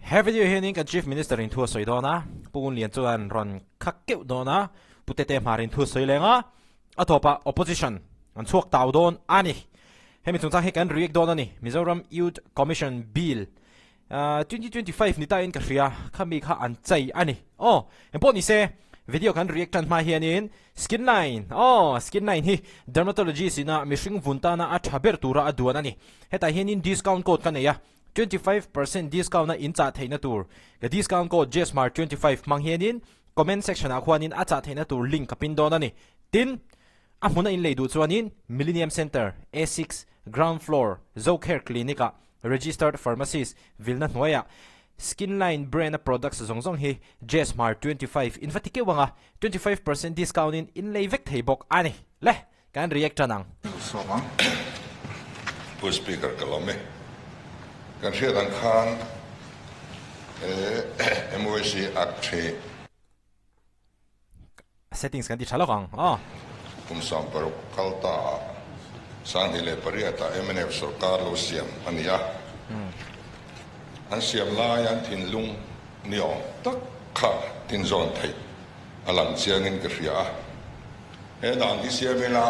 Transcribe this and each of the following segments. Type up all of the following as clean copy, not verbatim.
He video hianin kan Chief Minister in thua soi dona pun lian chuan ron khakkeu dona putete marin thu soi lenga atopa opposition an chuak taw don ani hemi chungcha he kan react don ani Mizoram Youth Commission Bill 2025 ni ta in ka ria khami kha an chai ani empo ni se video kan react kan ma hianin skin line hi dermatology sina mishing vuntana a thaber tura aduan ani heta hianin discount code kan ya 25% discount na incha theina tur ga discount code Jaz Hmar 25 mang hianin comment section a khwanin acha theina tur link kapin don ani tin a hmuna in leidu chuanin Millennium Center A6 ground floor Zocare Clinic registered pharmacist vilna hnoya Skinline brand products zongzong hi Jaz Hmar 25 in fatike wanga 25% discount in leivek theibok ani le kan react nang so mang pu speaker kalome kan sia dan khan MOC act settings kan di chalawang kum sam paru kalta sanhile pariata MNF sarkar lo siam ania an siam lai an thin lung niong tak kha tin zon thai alang chiang in ka ria he dan di siamela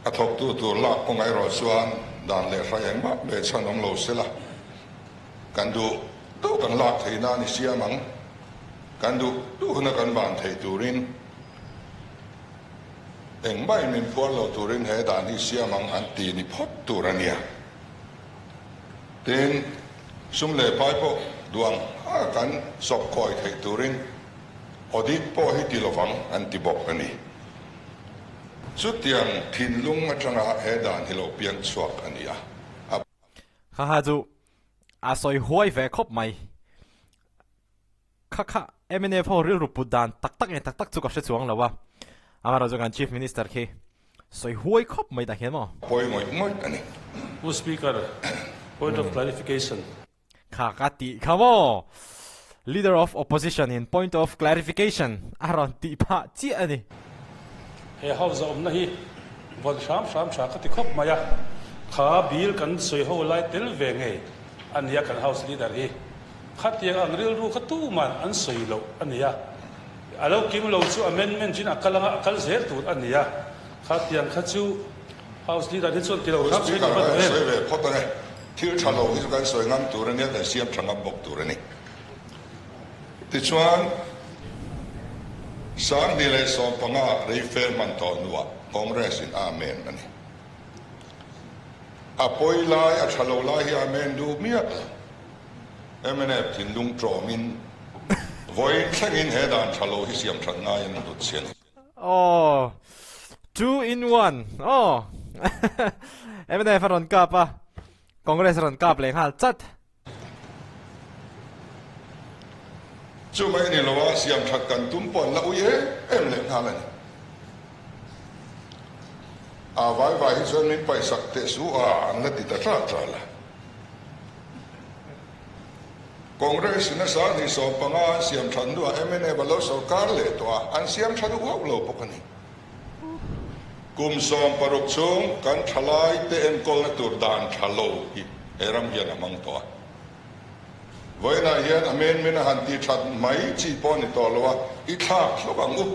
athok tu la ko ngai ro chuan dan le rayang ba be chanong lo sela kan du to kan la theina ni siamang kan du tu na kan ban thei turin eng bai min pol lo turin he dan ni siamang an ti ni phot turania ten sum le pai po duang kan sok koi thei turin audit po hi ti lovang an ti bok ani sutiang thin lung atanga he dan hilo pian chuak ania ha chu a soi huai ve khop mai kha MNF ho ril rupu dan tak chu ka se chuang lawa amara jo kan Chief Minister khi soi huai khop mai da hian mo poi moi ani Who speaker point of clarification Kakati, come on! Leader of opposition in point of clarification. Aron ti pa chi ani. he house of nahi von sham shakati khop maya kha bil kan soi ho lai tel ve nge an ya kan house leader hi khatia angril ru khatu man an soi lo ania alo kim lo chu amendment jin akalanga akal zer tu ania khatiang khachu house leader hi chon tilo khap chi ba soi ve photone thil thalo hi kan soi ngam turani da siam thanga bok turani ti chuan sang ni le so panga refer man to nuwa congress in amen ani apoi lai a thalo lai hi amen du mia MNF tin lung tromin voi thangin he dan thalo hi siam than ngai an du chen 2 in 1 MNF ron ka pa Congress ron ka pleng hal chat chu mai ni lawa siam thak kan tum pon la uye em le halan a vai hi chon min pai sak te su an la ti ta tra la Congress na sa ni so panga siam than du MNA ba lo sarkar le to an siam than du lo pokani kum som paruk chung kan thalai te en kol na tur dan thalo hi eram hian amang to voi na hian amen mena han ti that mai chi pon ni to lowa I tha thlokang u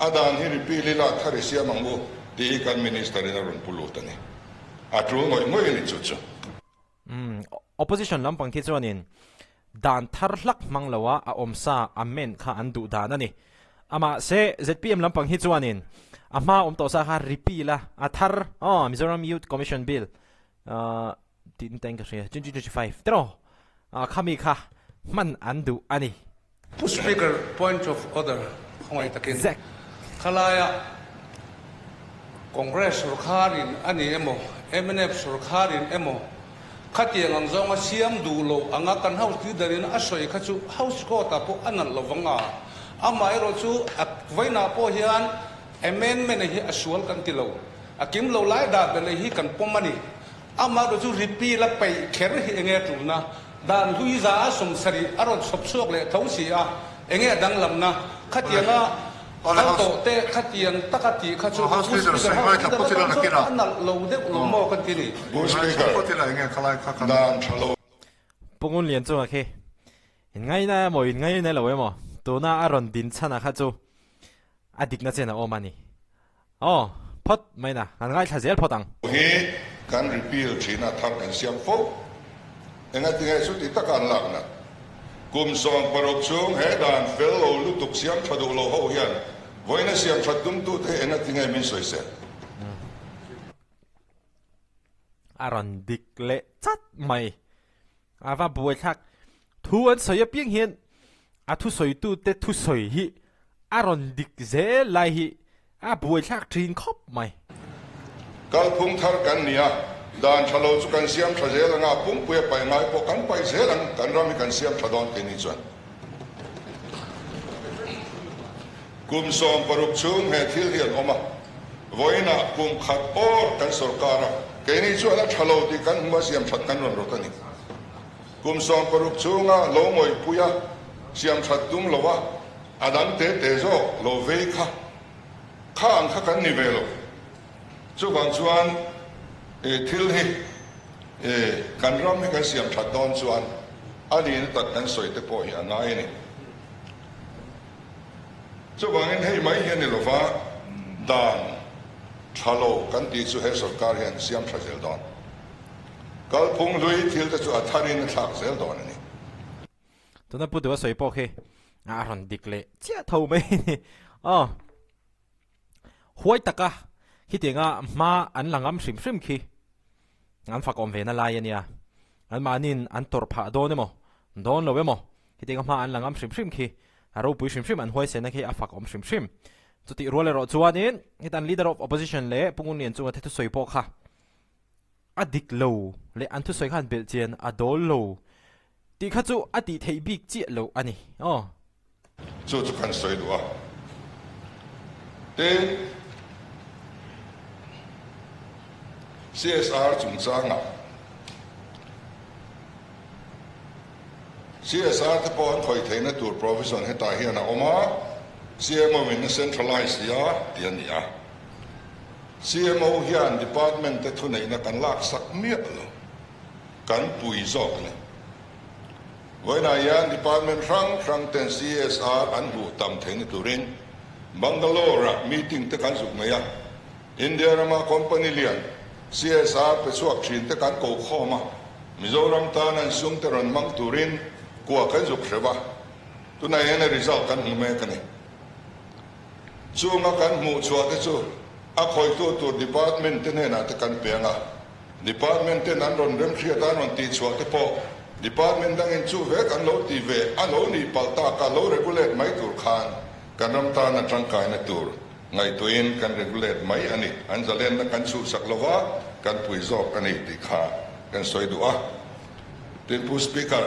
adan hi ri pi lila thari siamang u ti kan minister in run pulutani atru moi ni chu opposition lampang thi chuanin dan thar hlak manglawa a omsa amen kha andu dan ani ama se ZPM lampang hi chuanin ama to sa ha ripila athar Mizoram Youth Commission Bill tin teng ka 2025 tro khami kha man andu ani Speaker point of order khoi takin khalaya Congress surkarin ani emo MNF surkarin emo khatiang ang zonga siam dulo anga kan house leaderin asoi khachu house ko ta po anal lovanga ama ero chu akwaina po hian amendment hi asual kan tilo akim lo lai da bele hi kan pomani ama ro chu repeal la pai kher hi enge tuna dan luiza som sari aron sop sok le thausi a enge dang lamna khatianga to te khatiang takati khachu hospital sai mai ka potila na kira anal lo de lo mo kan tini speaker potila enge khalai kha dan thalo pungun lian chu khi ngay na moi ngay na lo emo to na aron din chana kha chu adik na chena o mani phot mai na an ngai thazel photang he kan repeal china thar kan siam fo enga tinga su ti takan lak na kum song parok chung he dan fellow lu tuk siam thadu lo ho hian voina siam thadum tu te enga tinga min soi se aron dik le chat mai ava buai thak thu an soi pieng hian a thu soi tu te thu soi hi aron dik ze lai hi a buai thak thin khop mai kal phung thar kan nia dan thalo chu kan siam thazel nga pung pue pai ngai po kan pai zelang kan ram kan siam thadon ke ni chuan kum som paruk chung he thil hian oma voina kum khat or kan sarkara ke ni chuan a thalo ti kan ma siam that kan ron rotani kum som paruk chunga lo moi puya siam that dum lowa adang te zo lo ve kha ang kha kan ni velo chu bang chuan thil hi kan ram hi kan siam that don chuan ani tat kan soi te po hi anai ni chu bang in hei mai hian ni lova dan thalo kan ti chu he sarkar hian siam thazel don kal phung lui thil te chu atharin thak zel don ani tuna pu de soi po khi aron dik le chia tho mai huai taka khi tinga ma an langam hrim khi an fa kom ve na lai ania an manin an tor pha don emo don lo emo khi tinga ma an langam hrim khi aro pui hrim an huai se na khi a fa kom hrim chuti role ro chuanin hitan leader of opposition le pungun lian chunga the soi po kha adik lo le an thu soi khan bel chen a dol lo ti kha chu ati thei bik chi lo ani chu kan soi do te CSR chung changa CSR te pon khoi theina tur provision heta hiana oma CMO min centralized ya tiania CMO hian department te thunei na kan lak sak mia lo kan pui zok le voina yan department rang ten CSR an hu tam thein turin Bangalore meeting te kan zuk maya India rama company lian CSR pe chuak thin te kan ko khoma Mizoram tan an sung te ron mang turin kwa kan zuk hrewa tunai ena result kan hu me kan ni chunga kan mu chua te chu a khoi tu department te ne na te kan penga department te nan ron rem thria ta ron ti chua te po department dang in chu ve kan lo ti ve a lo ni palta ka lo regulate mai tur khan kan ram ta na tangkai na tur ngai tuin kan regulate mai ani an zalen na kan chu saklova kan pui zok ani ti kha kan soi du tin pu speaker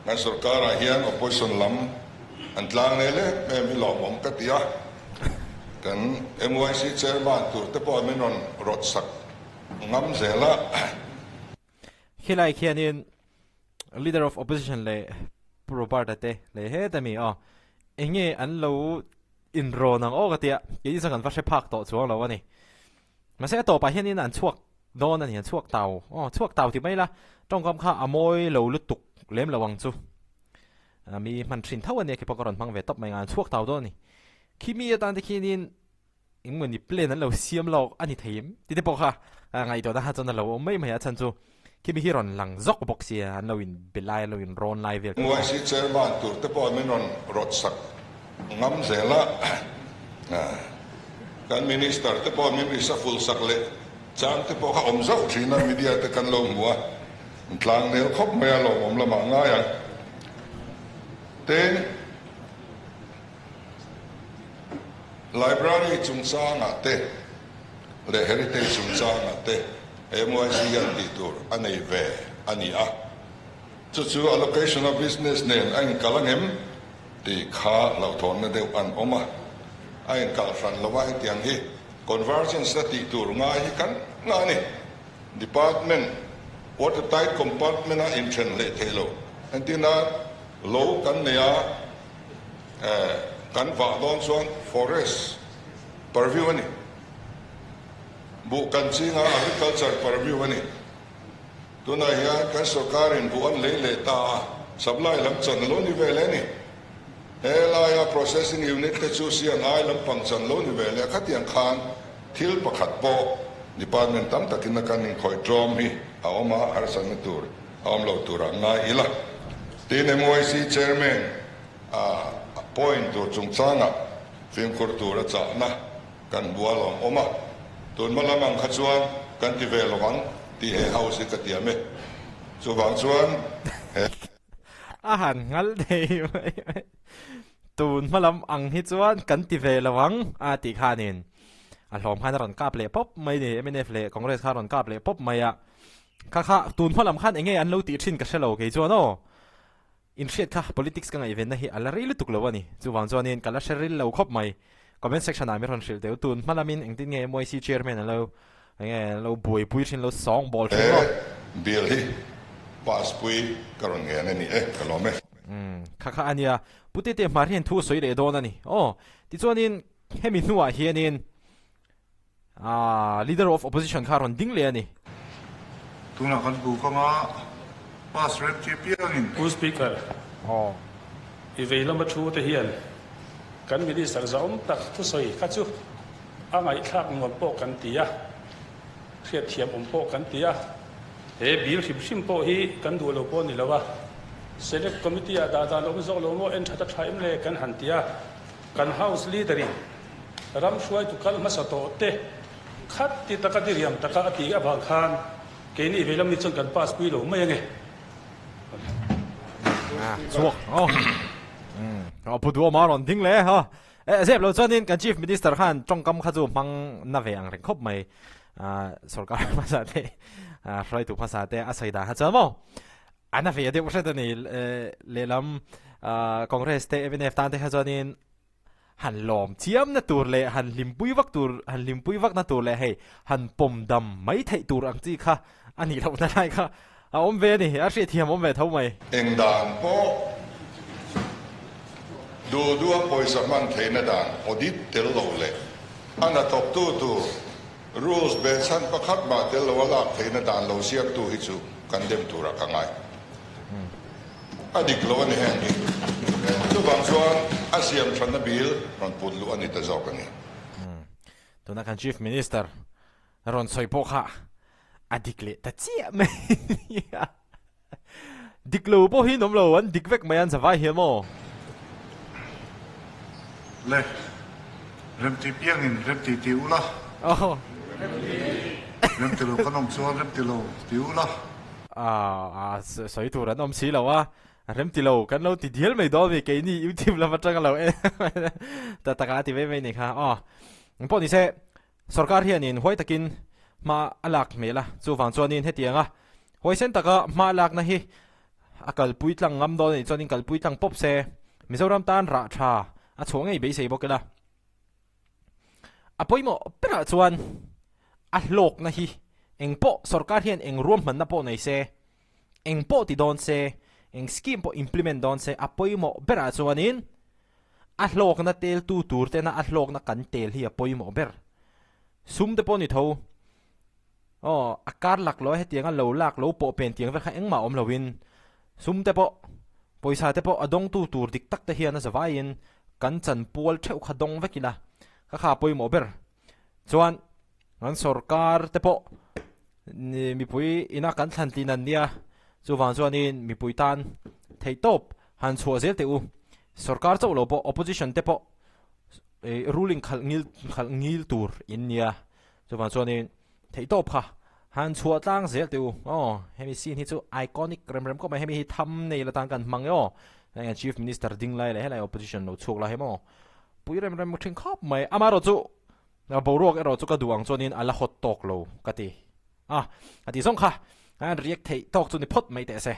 ngan sarkara hian opposition lam an tlang ne le me mi lo mom ka tia kan MYC chairman tur te po min on rot sak ngam zela khilai khianin leader of opposition le proparta te le he tami enge an lo in ro nang o katia ye isa kan va she phak to chuang lo ani ma se to pa hianin an chuak don an hian chuak tau ti mai la tawngkam kha amoi lo lutuk lem lawang chu mi man thin thau ane ki pakaron mang ve top mai ngan chuak tau do ni kimi atan te khinin ingmon ni plan an lo siam lo ani theim ti te pokha ngai to da ha chon lo mai mai a chan chu kimi hiron lang zok bok sia an lo in belai lo in ron lai ve MYC chairman tur te po min on rot sak ngam zela kan minister te po min risa full sak le chang te po kha om zau thina media te kan lo muwa tlang nel khop mai lo om la ma nga ya ten library chung chang ate le heritage chung chang ate MYC yan ti tur anei ve ani a chu allocation of business name ang kalangem ti kha lo thon na deu an oma ai kal fran lo wa tiang hi convergence na ti tur nga hi kan nga ni department watertight compartment na intern le thelo antina lo kan nia kan va don chuan forest purview ani bu kan chinga agriculture purview ani tu na hian kan sarkarin bu an lei le ta supply lam chan lo ni vele ni helaya processing unit te chu sian ai lam pang chan lo ni vele khatian khan thil pakhat po department tam takin kan in khoi drom hi aoma har san tur aom lo tura na ila tin MOIC chairman point to chung changa film khurtura cha na kan bualom oma tun malamang khachuan kan ti velowang ti he house ka ti ame chu wang chuan han ngal dei tun malam ang hi chuan kan ti ve lawang a ti khanin a hlom khan ron kap le pop mai ni MNF le congress kha ron kap le pop mai a kha tun malam khan enge an lo ti thin ka shelo ke chuan o in shit kha politics ka ngai ven na hi alari lu tuk lawani chu wang chuanin kala sheril lo khop mai comment section a mi ron shil deu tun malamin engtin nge MOIC chairman alo nge lo bui thin lo song ball thin lo bill hi pass pui karon nge ni kalome kha ania putete marian thu soi le don ani ti chuanin hemi nuwa hianin leader of opposition kharon ding le ani tuna kan bu khanga pass rep chi piangin Who speaker ivelam thu te hian kan minister zaum tak thu soi kha chu angai thak ngom po kan tia khiat thiam po kan tia he bil him po hi kan du lo po ni lawa select committee da lo zo lo mo en thata thaim le kan han tia kan house leader ram shwai tu kal masato te khat ti taka diriam taka ati ga bang khan ke ni velam ni chung kan pass pui lo mai nge chhuak pudu ma ron ding le ha zep lo chuanin kan chief minister khan tawngkam kha chu mang na ve ang reng khop mai sarkar masa te hloi tu phasa te a saida ha chamo ana ve de usha ni lelam congress te MNF tan te ha chuanin han lom chiam na tur le han limpui vak na tur le hei han pom dam mai thei tur ang chi kha ani lo na lai kha om ve ni a hri thiam om ve thau mai eng dan po du poisa man theina dan audit tel lo le ana top tu rules be san pakhat ma tel lo la theina dan lo siak tu hi chu condemn tu ra kangai adik lo ni hen ni tu bang chuan asiam thana bil ron put lu ani ta zok ani tuna kan chief minister ron soi po kha adik le ta chia me diklo po hi nom lo an dikvek mai an zawai hi mo le rem ti piangin rem ti ula rem ti lo kanom chuan rem ti lo ti ula soi tu ran om si lo wa rem ti lo kan lo ti dial mai do ve ke ni youtube la matang lo ta taka ti ve ni kha po ni se sarkar hianin hoi takin ma alak mela chu wang chuanin hetianga hoi sen taka ma alak na hi akal puitlang ngam do ni chuanin kal puitlang pop se mizoram tan ra tha a chhawngei be sei bokela apoimo pera chuan a hlok na hi engpo sarkar hian engrom man na po nei se engpo ti don se eng scheme po implement don se apoimo bera chuanin a hlok na tel tu tur te na a hlok na kan tel hi apoimo ber sum te po ni tho akar lak lo he tianga lo lak lo po pen tiang ve kha engma om lowin sum te po poisa te po adong tu tur dik tak te hian a zawain kan chan pol theu khadong vekila kha poimo ber chuan an sarkar te po mi pui ina kan thlan tin an nia chu wang chuanin mi pui tan thei top han chhuwa zel te u sarkar chaw lo po opposition te po ruling khal ngil tur in nia chu wang chuanin thei top kha han chhuwa tlang zel te u hemi scene hi chu iconic rem ko mai hemi hi tham nei la tang kan mang yo ngai chief minister ding lai le helai opposition no chuk la hemo pui rem thing khop mai amaro chu na borok ero chu ka duang chuanin ala hot tok lo kati ati song kha an react thei tok chu ni phot mai te se